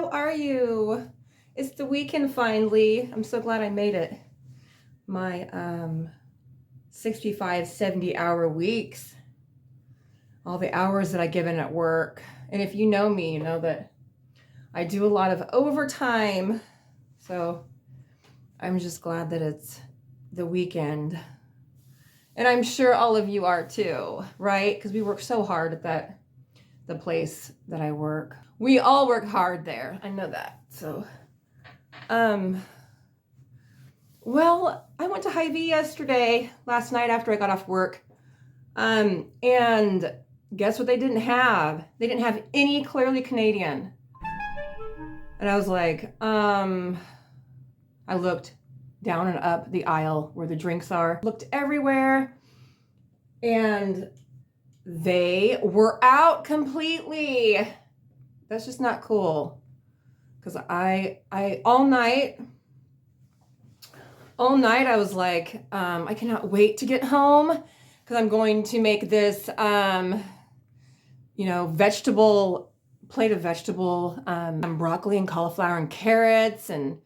how are you? It's the weekend finally. I'm so glad I made it. My 65, 70-hour weeks. All the hours that I give in at work. And if you know me, you know that I do a lot of overtime. So I'm just glad that it's the weekend. And I'm sure all of you are too, right? Because we work so hard at the place that I work. We all work hard there. I know that. So, well, I went to Hy-Vee last night after I got off work. And guess what they didn't have? They didn't have any Clearly Canadian. And I was like, I looked down and up the aisle where the drinks are, looked everywhere, and they were out completely. That's just not cool. Because I all night I was like, I cannot wait to get home because I'm going to make this, plate of vegetable, broccoli and cauliflower and carrots, and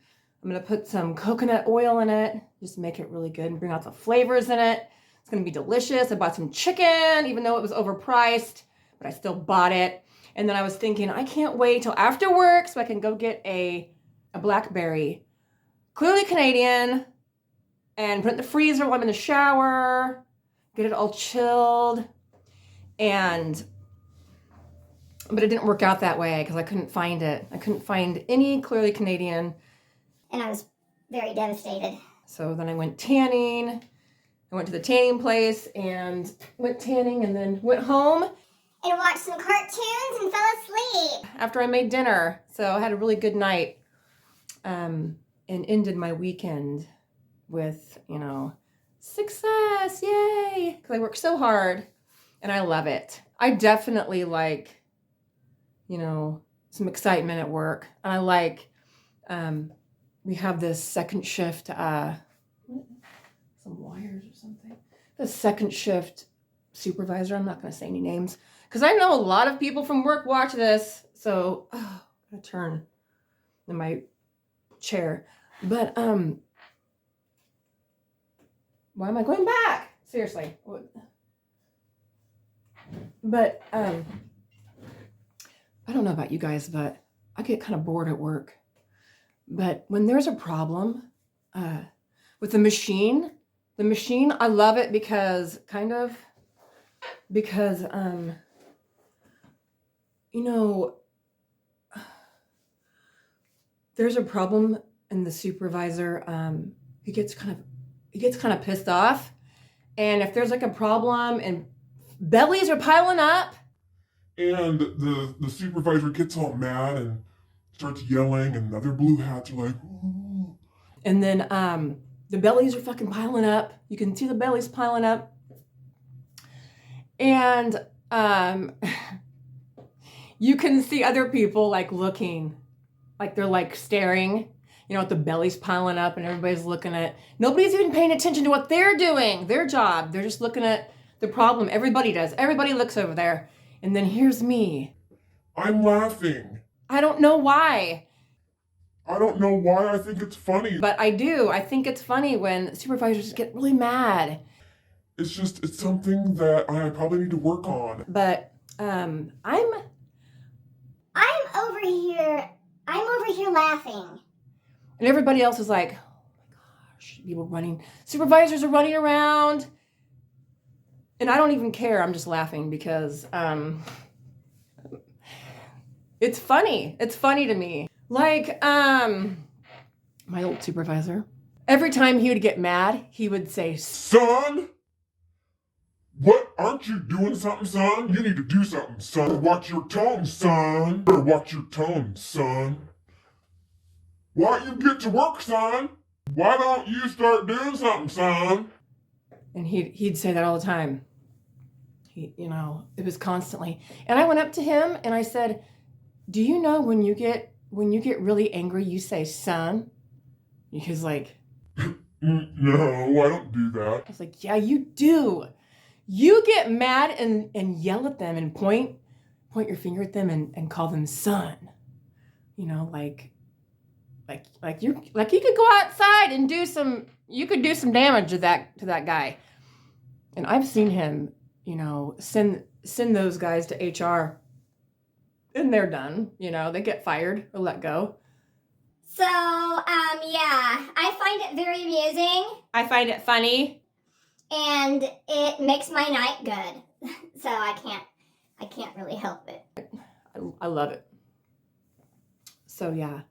I'm gonna put some coconut oil in it, just to make it really good and bring out the flavors in it. It's gonna be delicious. I bought some chicken, even though it was overpriced, but I still bought it. And then I was thinking, I can't wait till after work so I can go get a blackberry, Clearly Canadian, and put it in the freezer while I'm in the shower, get it all chilled. But it didn't work out that way because I couldn't find it. I couldn't find any Clearly Canadian. And I was very devastated. So then I went tanning. I went to the tanning place and went tanning and then went home. And watched some cartoons and fell asleep. After I made dinner. So I had a really good night. And ended my weekend with, success, yay! Because I work so hard and I love it. I definitely like, some excitement at work. And I like, we have this second shift, some wires or something. The second shift supervisor, I'm not going to say any names, because I know a lot of people from work watch this. So, I'm going to turn in my chair. But, why am I going back? Seriously. But, I don't know about you guys, but I get kind of bored at work. But when there's a problem with the machine, I love it because there's a problem and the supervisor, he gets kind of pissed off. And if there's like a problem and bellies are piling up, and the supervisor gets all mad and starts yelling, and other blue hats are like, ooh. And then the bellies are fucking piling up. You can see the bellies piling up. And you can see other people like looking, like they're like staring, at the bellies piling up, and everybody's looking at, nobody's even paying attention to what they're doing, their job. They're just looking at the problem. Everybody does. Everybody looks over there. And then here's me. I'm laughing. I don't know why. I don't know why. I think it's funny. But I do. I think it's funny when supervisors get really mad. It's something that I probably need to work on. But I'm over here laughing. And everybody else is like, oh my gosh, supervisors are running around. And I don't even care. I'm just laughing because it's funny. It's funny to me. Like my old supervisor, every time he would get mad, he would say, "Son, what? Aren't you doing something, son? You need to do something, son. Watch your tone, son. Better watch your tone, son. Why don't you get to work, son? Why don't you start doing something, son?" And he'd say that all the time. It was constantly. And I went up to him and I said, "Do you know when you get really angry, you say son?" And he was like, "No, I don't do that." I was like, "Yeah, you do. You get mad and yell at them and point your finger at them and call them son. you could go outside and do some damage to that guy. And I've seen him, send those guys to HR, and they're done. They get fired or let go. So, yeah, I find it very amusing. I find it funny. And it makes my night good. So I can't really help it. I love it. So yeah.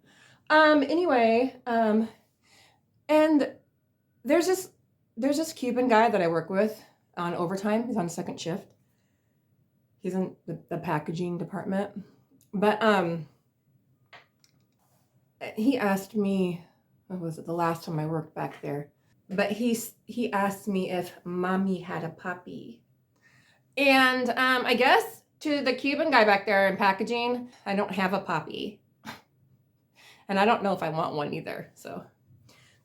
Anyway, and there's this Cuban guy that I work with on overtime. He's on second shift. He's in the packaging department. But he asked me, what was it, the last time I worked back there? But he asked me if mommy had a puppy. And I guess to the Cuban guy back there in packaging, I don't have a puppy. And I don't know if I want one either. So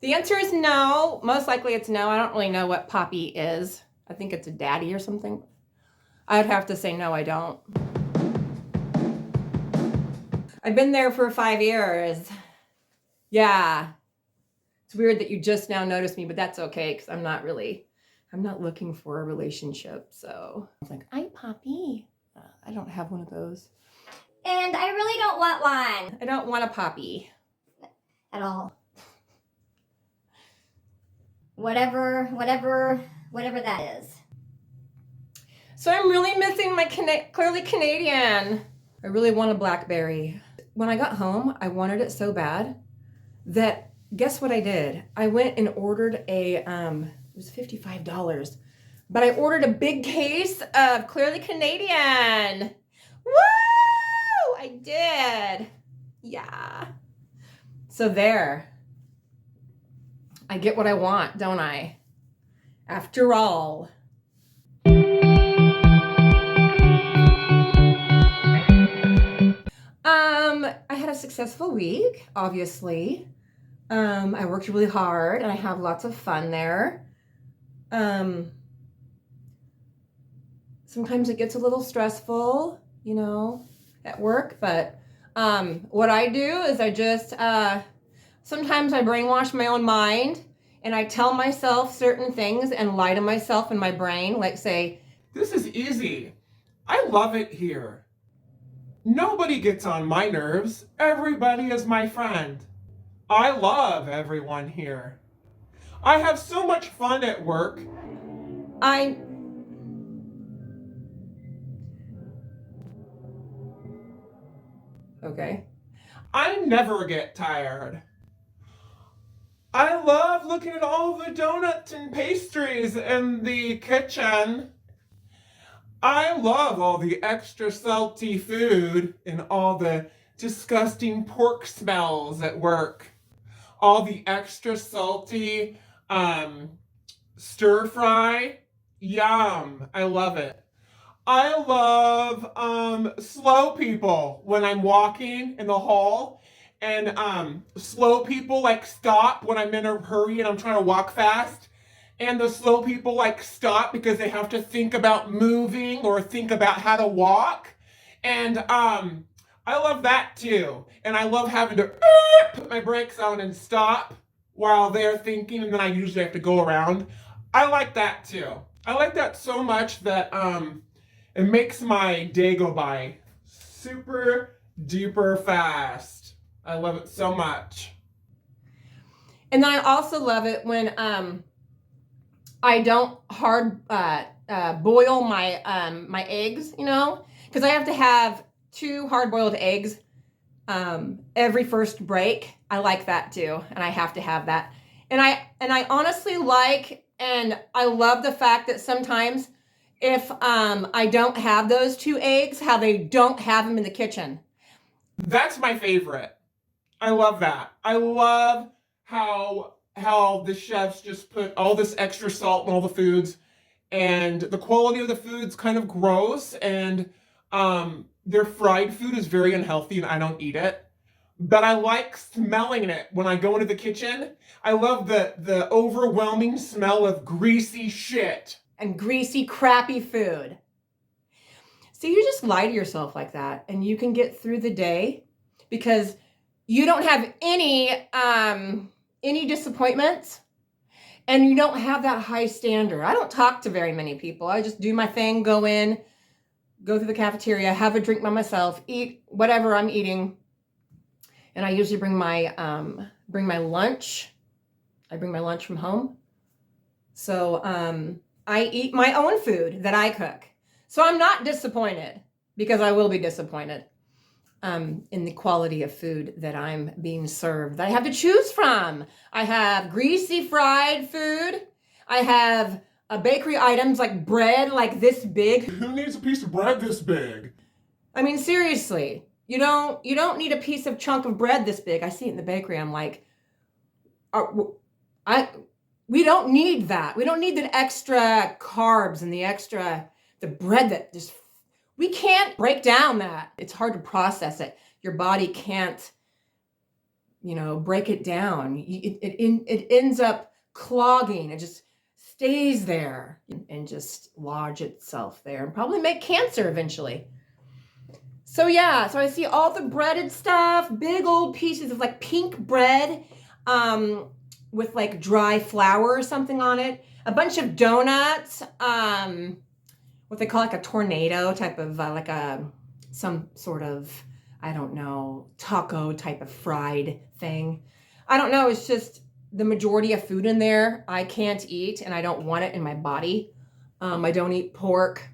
the answer is no. Most likely it's no. I don't really know what puppy is. I think it's a daddy or something. I'd have to say no, I don't. I've been there for 5 years. Yeah. It's weird that you just now noticed me, but that's okay, because I'm not looking for a relationship. So I was like, "Hi, puppy." I don't have one of those. And I really don't want one. I don't want a puppy. At all. Whatever that is. So I'm really missing my clearly Canadian. I really want a blackberry. When I got home, I wanted it so bad that, guess what I did? I went and ordered it was $55, but I ordered a big case of clearly Canadian. Woo! I did. Yeah. So there. I get what I want, don't I? After all. I had a successful week, obviously. I worked really hard and I have lots of fun there. Sometimes it gets a little stressful, at work, but what I do is I just sometimes I brainwash my own mind and I tell myself certain things and lie to myself in my brain, like say, "This is easy. I love it here. Nobody gets on my nerves. Everybody is my friend. I love everyone here. I have so much fun at work. Okay. I never get tired. I love looking at all the donuts and pastries in the kitchen. I love all the extra salty food and all the disgusting pork smells at work. All the extra salty stir fry. Yum. I love it. I love slow people when I'm walking in the hall, and slow people stop when I'm in a hurry and I'm trying to walk fast. And the slow people stop because they have to think about moving or think about how to walk. And I love that too. And I love having to put my brakes on and stop while they're thinking, and then I usually have to go around. I like that too. I like that so much that it makes my day go by super duper fast. I love it so much. And then I also love it when I don't hard boil my eggs, because I have to have 2 hard-boiled eggs every first break. I like that too, and I have to have that. And I honestly like, and I love the fact that sometimes if I don't have those 2 eggs, how they don't have them in the kitchen. That's my favorite. I love that. I love how the chefs just put all this extra salt in all the foods, and the quality of the food's kind of gross, and their fried food is very unhealthy and I don't eat it. But I like smelling it when I go into the kitchen. I love the overwhelming smell of greasy shit. And greasy, crappy food. So you just lie to yourself like that and you can get through the day, because you don't have any disappointments, and you don't have that high standard. I don't talk to very many people. I just do my thing, go in, go through the cafeteria, have a drink by myself, eat whatever I'm eating. And I usually bring my lunch. I bring my lunch from home. So I eat my own food that I cook. So I'm not disappointed, because I will be disappointed in the quality of food that I'm being served, that I have to choose from. I have greasy fried food. I have bakery items like bread like this big. Who needs a piece of bread this big? I mean, seriously, you don't need a piece of chunk of bread this big. I see it in the bakery. I'm like, we don't need that. We don't need the extra carbs and the bread that just, we can't break down that. It's hard to process it. Your body can't, break it down. It ends up clogging. It just stays there and just lodge itself there and probably make cancer eventually. So yeah, so I see all the breaded stuff, big old pieces of like pink bread with like dry flour or something on it, a bunch of donuts, what they call like a tornado type of some sort of, I don't know, taco type of fried thing. I don't know. It's just the majority of food in there I can't eat, and I don't want it in my body. I don't eat pork,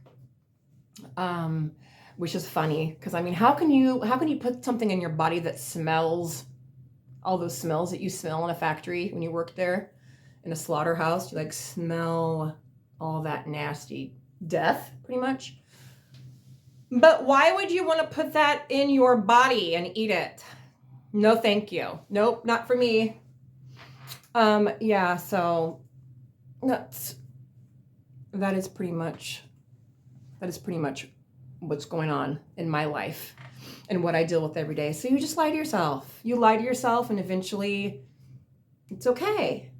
which is funny because I mean, how can you put something in your body that smells, all those smells that you smell in a factory when you work there, in a slaughterhouse? You like smell all that nasty death, pretty much. But why would you want to put that in your body and eat it? No, thank you. Nope, not for me. Yeah, so that is pretty much what's going on in my life and what I deal with every day. So you just lie to yourself. You lie to yourself, and eventually it's okay,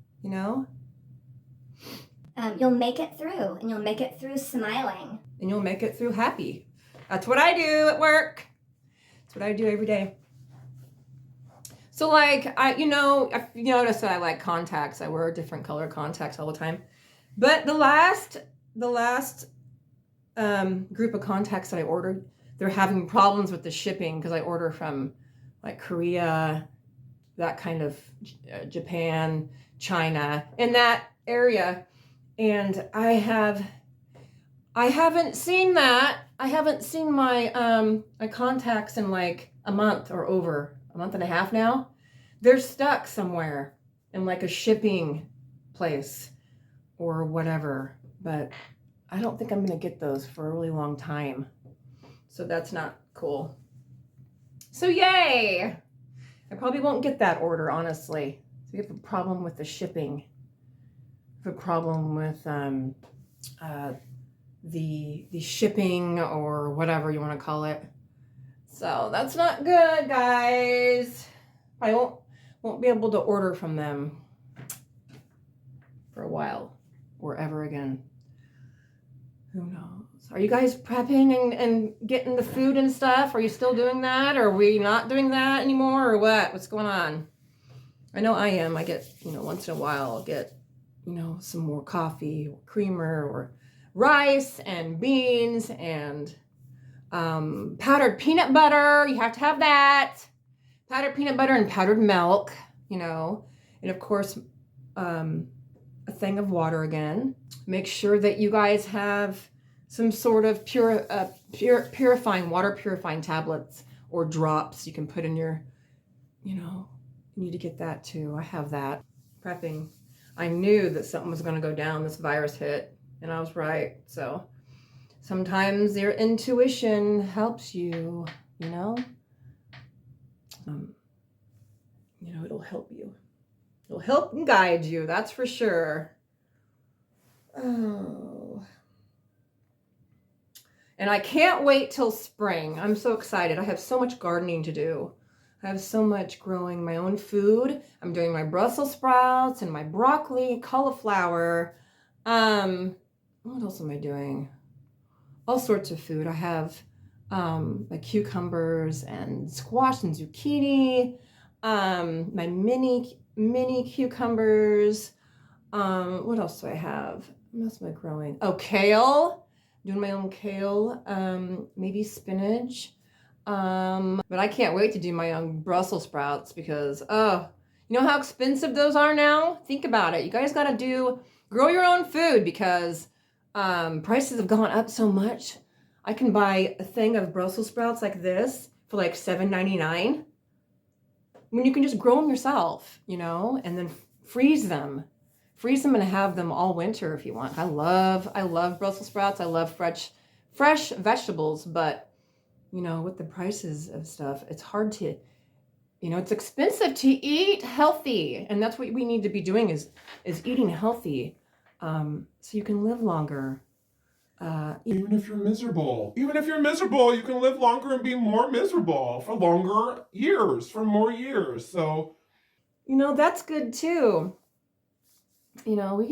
You'll make it through, and you'll make it through smiling. And you'll make it through happy. That's what I do at work. That's what I do every day. So like, you notice that I like contacts. I wear different color contacts all the time. But the last group of contacts that I ordered, they're having problems with the shipping because I order from like Korea, that kind of Japan, China, in that area. And I haven't seen that. I haven't seen my contacts in like a month or over a month and a half now. They're stuck somewhere in like a shipping place or whatever. But I don't think I'm going to get those for a really long time. So that's not cool. So yay! I probably won't get that order, honestly. So we have a problem with the shipping. We have a problem with the shipping or whatever you want to call it. So that's not good, guys. I won't be able to order from them for a while or ever again. Who knows? Are you guys prepping and getting the food and stuff? Are you still doing that? Or are we not doing that anymore, or what? What's going on? I know I am. I get, once in a while I'll get, some more coffee or creamer or rice and beans and powdered peanut butter. You have to have that. Powdered peanut butter and powdered milk, and of course, a thing of water again. Make sure that you guys have some sort of purifying, water purifying tablets or drops you can put in your, you need to get that too. I have that. Prepping. I knew that something was going to go down. This virus hit, and I was right. So sometimes your intuition helps you, it'll help you. It'll help and guide you, that's for sure. Oh. And I can't wait till spring. I'm so excited. I have so much gardening to do. I have so much growing my own food. I'm doing my Brussels sprouts and my broccoli, cauliflower. What else am I doing? All sorts of food. I have like cucumbers and squash and zucchini. my mini cucumbers. What else do I have? What else am I growing? Oh, kale. Doing my own kale. Maybe spinach. But I can't wait to do my own Brussels sprouts because, oh, you know how expensive those are now? Think about it. You guys got to grow your own food because prices have gone up so much. I can buy a thing of Brussels sprouts like this for like $7.99. When you can just grow them yourself, you know, and then freeze them. Freeze them and have them all winter if you want. I love Brussels sprouts. I love fresh vegetables, but you know, with the prices of stuff, it's hard to, you know, it's expensive to eat healthy. And that's what we need to be doing is eating healthy so you can live longer. Even if you're miserable, you can live longer and be more miserable for longer years, for more years. So, you know, that's good too. You know,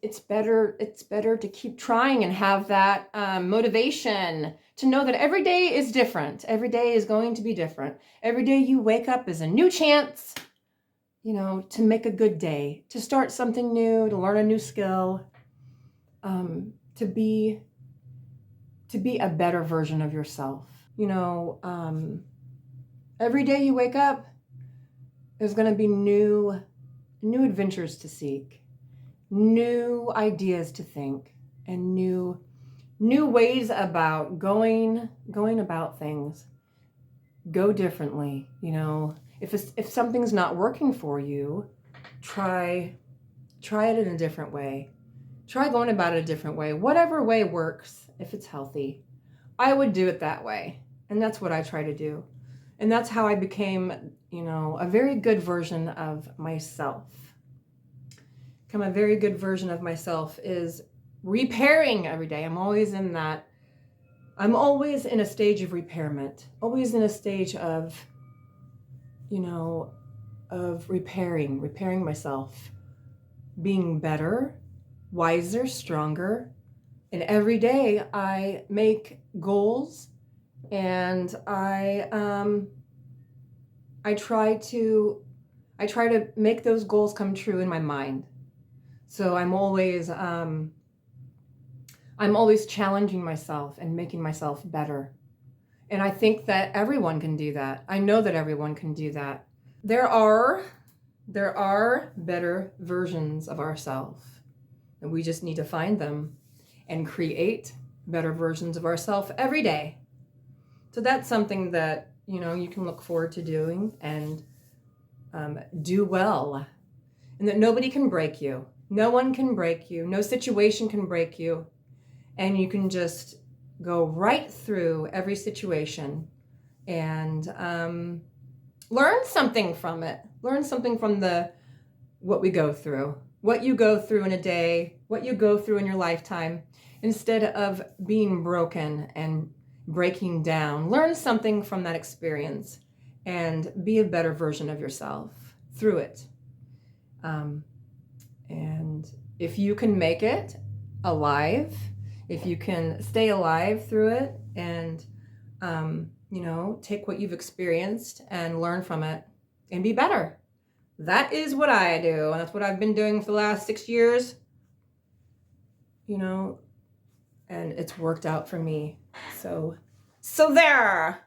it's better to keep trying and have that motivation to know that every day is different. Every day is going to be different. Every day you wake up is a new chance, you know, to make a good day, to start something new, to learn a new skill, to be a better version of yourself. You know, every day you wake up, there's going to be new adventures to seek, new ideas to think, and new ways about going about things. Go differently. You know, if something's not working for you, try it in a different way. Try going about it a different way. Whatever way works, if it's healthy. I would do it that way. And that's what I try to do. And that's how I became, you know, a very good version of myself. Become a very good version of myself is repairing every day. I'm always in a stage of repairment. Always in a stage of, you know, of repairing myself. Being better, wiser, stronger. And every day I make goals and I try to make those goals come true in my mind. So I'm always challenging myself and making myself better. And I think that everyone can do that. I know that everyone can do that. There are better versions of ourselves. And we just need to find them and create better versions of ourselves every day. So that's something that, you know, you can look forward to doing and do well. And that nobody can break you. No one can break you. No situation can break you. And you can just go right through every situation and learn something from it. Learn something from what we go through. What you go through in a day, what you go through in your lifetime, instead of being broken and breaking down. Learn something from that experience and be a better version of yourself through it. And if you can make it alive, if you can stay alive through it and, you know, take what you've experienced and learn from it and be better. That is what I do. And that's what I've been doing for the last 6 years, you know, and it's worked out for me. So there.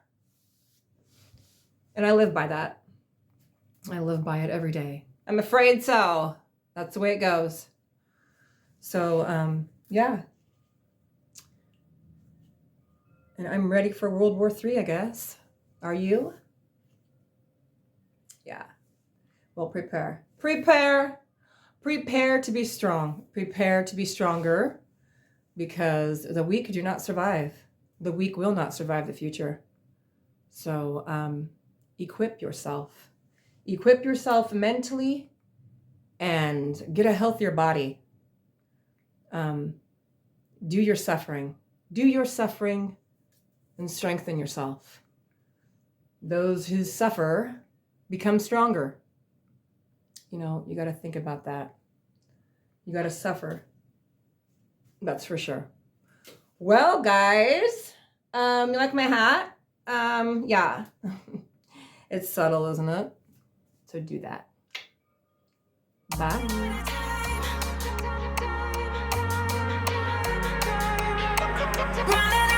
And I live by that. I live by it every day. I'm afraid so. That's the way it goes. So, yeah. And I'm ready for World War III, I guess. Are you? Yeah. Well, prepare to be strong. Prepare to be stronger because the weak do not survive. The weak will not survive the future. So equip yourself. Equip yourself mentally and get a healthier body. Do your suffering. Do your suffering and strengthen yourself. Those who suffer become stronger. You know, you got to think about that. You got to suffer. That's for sure. Well, guys, you like my hat? Yeah. It's subtle, isn't it? So do that. Bye. Running